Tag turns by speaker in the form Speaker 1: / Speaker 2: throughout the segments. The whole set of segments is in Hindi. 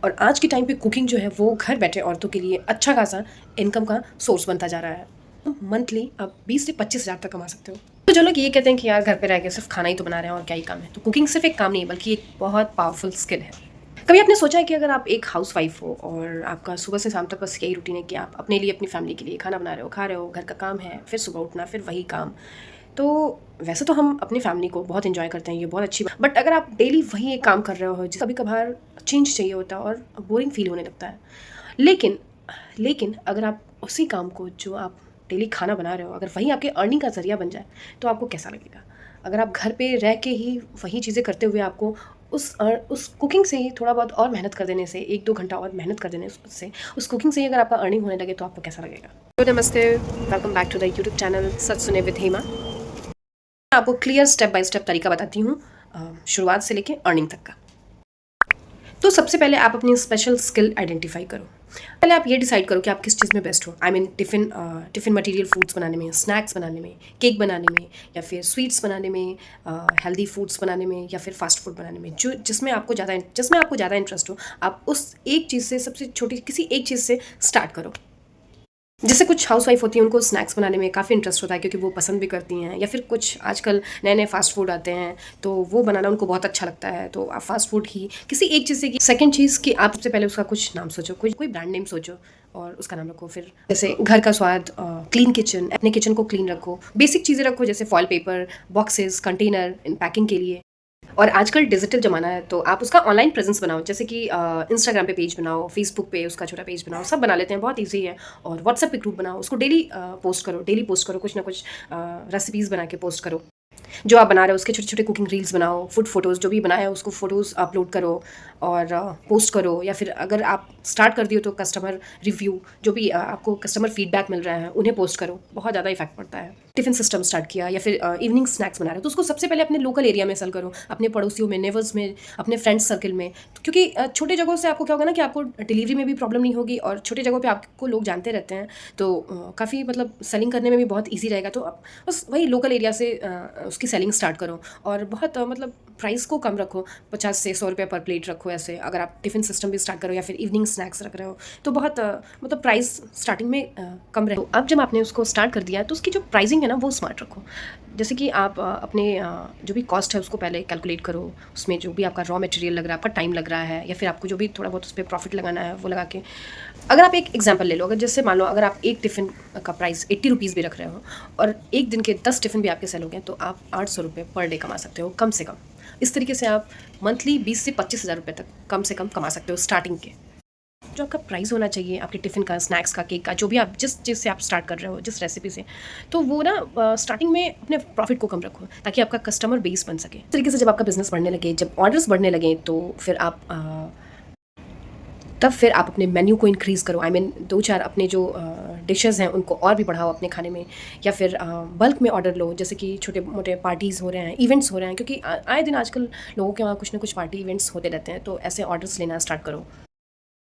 Speaker 1: और आज के टाइम पे कुकिंग जो है वो घर बैठे औरतों के लिए अच्छा खासा इनकम का सोर्स बनता जा रहा है। मंथली आप 20 से 25 हज़ार तक कमा सकते हो। तो जो लोग ये कहते हैं कि यार घर पे रह के सिर्फ खाना ही तो बना रहे हैं और क्या ही काम है, तो कुकिंग सिर्फ एक काम नहीं है बल्कि एक बहुत पावरफुल स्किल है। कभी आपने सोचा है कि अगर आप एक हाउस वाइफ हो और आपका सुबह से शाम तक बस यही रूटीन है कि आप अपने लिए अपनी फैमिली के लिए खाना बना रहे हो, खा रहे हो, घर का काम है, फिर सुबह उठना, फिर वही काम। तो वैसे तो हम अपनी फैमिली को बहुत एंजॉय करते हैं, ये बहुत अच्छी बात, बट अगर आप डेली वही एक काम कर रहे हो, कभी कभार चेंज चाहिए होता है और बोरिंग फील होने लगता है। लेकिन लेकिन अगर आप उसी काम को जो आप डेली खाना बना रहे हो, अगर वही आपके अर्निंग का ज़रिया बन जाए तो आपको कैसा लगेगा? अगर आप घर पे रह के ही वही चीज़ें करते हुए आपको उस कुकिंग से ही थोड़ा बहुत और मेहनत कर देने से, 1-2 घंटा और मेहनत कर देने से, उस कुकिंग से ही अगर आपका अर्निंग होने लगे तो आपको कैसा लगेगा? तो नमस्ते, welcome back to the YouTube channel सच सुने विद हेमा। आपको क्लियर स्टेप बाय स्टेप तरीका बताती हूँ, शुरुआत से लेके अर्निंग तक का। तो सबसे पहले आप अपनी स्पेशल स्किल आइडेंटिफाई करो। पहले आप ये डिसाइड करो कि आप किस चीज़ में बेस्ट हो। I mean tiffin material foods बनाने में, स्नैक्स बनाने में, केक बनाने में, या फिर स्वीट्स बनाने में, हेल्दी फूड्स बनाने में, या फिर फास्ट फूड बनाने में, जो जिसमें आपको ज़्यादा इंटरेस्ट हो। आप उस एक चीज़ से, सबसे छोटी किसी एक चीज़ से स्टार्ट करो। जैसे कुछ हाउसवाइफ होती हैं, उनको स्नैक्स बनाने में काफ़ी इंटरेस्ट होता है क्योंकि वो पसंद भी करती हैं, या फिर कुछ आजकल नए नए फास्ट फूड आते हैं तो वो बनाना उनको बहुत अच्छा लगता है, तो आप फास्ट फूड ही किसी एक चीज़ से। सेकंड चीज़ कि आप सबसे पहले उसका कुछ नाम सोचो, कोई ब्रांड नेम सोचो और उसका नाम रखो। फिर जैसे घर का स्वाद, क्लीन किचन, अपने किचन को क्लीन रखो, बेसिक चीज़ें रखो जैसे फॉयल पेपर, बॉक्सेस, कंटेनर इन पैकिंग के लिए। और आजकल डिजिटल ज़माना है तो आप उसका ऑनलाइन प्रेजेंस बनाओ, जैसे कि इंस्टाग्राम पे पेज बनाओ, फेसबुक पे उसका छोटा पेज बनाओ, सब बना लेते हैं, बहुत इजी है। और व्हाट्सएप पे ग्रुप बनाओ, उसको डेली पोस्ट करो, कुछ ना कुछ रेसिपीज़ बना के पोस्ट करो। जो आप बना रहे हो उसके छोटे छोटे कुकिंग रील्स बनाओ, फूड फोटोज़ जो भी बनाया है उसको फ़ोटोज़ अपलोड करो और पोस्ट करो। या फिर अगर आप स्टार्ट कर दियो तो कस्टमर रिव्यू, जो भी आपको कस्टमर फीडबैक मिल रहा है उन्हें पोस्ट करो, बहुत ज़्यादा इफेक्ट पड़ता है। टिफ़िन सिस्टम स्टार्ट किया या फिर इवनिंग स्नैक्स बना रहे हो तो उसको सबसे पहले अपने लोकल एरिया में सेल करो, अपने पड़ोसियों में, नेबर्स में, अपने फ्रेंड्स सर्कल में। तो क्योंकि छोटे जगहों से आपको क्या होगा ना कि आपको डिलीवरी में भी प्रॉब्लम नहीं होगी और छोटे जगहों पे आपको लोग जानते रहते हैं, तो काफ़ी मतलब सेलिंग करने में भी बहुत ईजी रहेगा। तो आप बस वही लोकल एरिया से उसकी सेलिंग स्टार्ट करो और बहुत मतलब प्राइस को कम रखो, 50 से 100 रुपये पर प्लेट रखो। ऐसे अगर आप टिफ़िन सिस्टम भी स्टार्ट करो या फिर इवनिंग स्नैक्स रख रहे हो तो बहुत मतलब प्राइस स्टार्टिंग में कम रहे। तो अब जब आपने उसको स्टार्ट कर दिया तो उसकी जो प्राइसिंग है ना वो स्मार्ट रखो। जैसे कि आप अपने जो भी कॉस्ट है उसको पहले कैलकुलेट करो, उसमें जो भी आपका रॉ मटेरियल लग रहा है, आपका टाइम लग रहा है, या फिर आपको जो भी थोड़ा बहुत उस पर प्रॉफिट लगाना है वो लगा के। अगर आप एक एग्जांपल ले लो, अगर जैसे मान लो अगर आप एक टिफ़िन का प्राइस 80 रुपीज़ भी रख रहे हो और एक दिन के 10 टिफ़िन भी आपके सेल हो गए तो आप 800 रुपये पर डे कमा सकते हो कम से कम। इस तरीके से आप मंथली 20 से 25 हज़ार रुपये तक कम से कम कमा सकते हो स्टार्टिंग के। जो आपका प्राइस होना चाहिए आपके टिफ़िन का, स्नैक्स का, केक का, जो भी आप जिस चीज़ से आप स्टार्ट कर रहे हो, जिस रेसिपी से, तो वो ना स्टार्टिंग में अपने प्रॉफिट को कम रखो ताकि आपका कस्टमर बेस बन सके। इस तरीके से जब आपका बिजनेस बढ़ने लगे, जब ऑर्डर्स बढ़ने लगे, तो फिर आप अपने मेन्यू को इंक्रीज़ करो। आई मीन 2-4 अपने जो डिशेज़ हैं उनको और भी बढ़ाओ अपने खाने में, या फिर बल्क में ऑर्डर लो। जैसे कि छोटे मोटे पार्टीज़ हो रहे हैं, इवेंट्स हो रहे हैं, क्योंकि आए दिन आजकल लोगों के वहाँ कुछ ना कुछ पार्टी इवेंट्स होते रहते हैं, तो ऐसे ऑर्डर्स लेना स्टार्ट करो।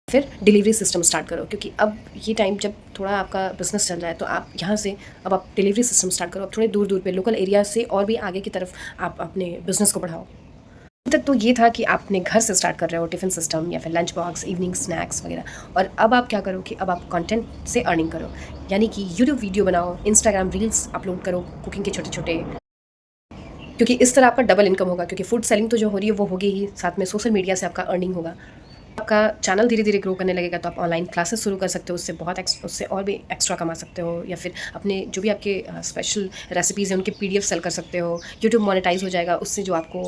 Speaker 1: फिर डिलीवरी सिस्टम स्टार्ट करो, क्योंकि अब ये टाइम जब थोड़ा आपका बिजनेस चल रहा है तो आप यहाँ से अब आप डिलीवरी सिस्टम स्टार्ट करो। अब थोड़े दूर दूर पे लोकल एरिया से और भी आगे की तरफ आप अपने बिजनेस को बढ़ाओ। अभी तक तो ये था कि आप अपने घर से स्टार्ट कर रहे हो, टिफ़िन सिस्टम या फिर लंच बॉक्स, इवनिंग स्नैक्स वगैरह। और अब आप क्या करो कि अब आप कंटेंट से अर्निंग करो, यानी कि यूट्यूब वीडियो बनाओ, इंस्टाग्राम रील्स अपलोड करो कुकिंग के छोटे छोटे, क्योंकि इस तरह आपका डबल इनकम होगा। क्योंकि फूड सेलिंग तो जो हो रही है वो होगी ही, साथ में सोशल मीडिया से आपका अर्निंग होगा। आपका चैनल धीरे धीरे ग्रो करने लगेगा तो आप ऑनलाइन क्लासेस शुरू कर सकते हो, उससे और भी एक्स्ट्रा कमा सकते हो। या फिर अपने जो भी आपके स्पेशल रेसिपीज़ हैं उनके पीडीएफ सेल कर सकते हो। यूट्यूब मोनेटाइज हो जाएगा, उससे जो आपको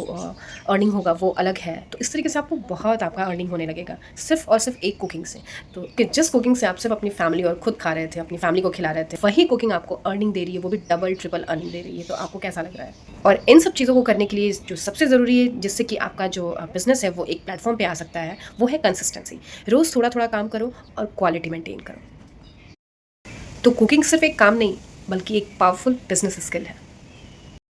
Speaker 1: अर्निंग होगा वो अलग है। तो इस तरीके से आपको बहुत आपका अर्निंग होने लगेगा सिर्फ और सिर्फ एक कुकिंग से। तो कि जिस कुकिंग से आप सिर्फ अपनी फैमिली और खुद खा रहे थे, अपनी फैमिली को खिला रहे थे, वही कुकिंग आपको अर्निंग दे रही है, वो भी डबल ट्रिपल अर्निंग दे रही है। तो आपको कैसा लग रहा है? और इन सब चीज़ों को करने के लिए जो सबसे ज़रूरी है, जिससे कि आपका जो बिज़नेस है वो एक प्लेटफॉर्म पे आ सकता है, वो है कंसिस्टेंसी। रोज़ थोड़ा थोड़ा काम करो और क्वालिटी मेंटेन करो। तो कुकिंग सिर्फ एक काम नहीं बल्कि एक पावरफुल बिजनेस स्किल है।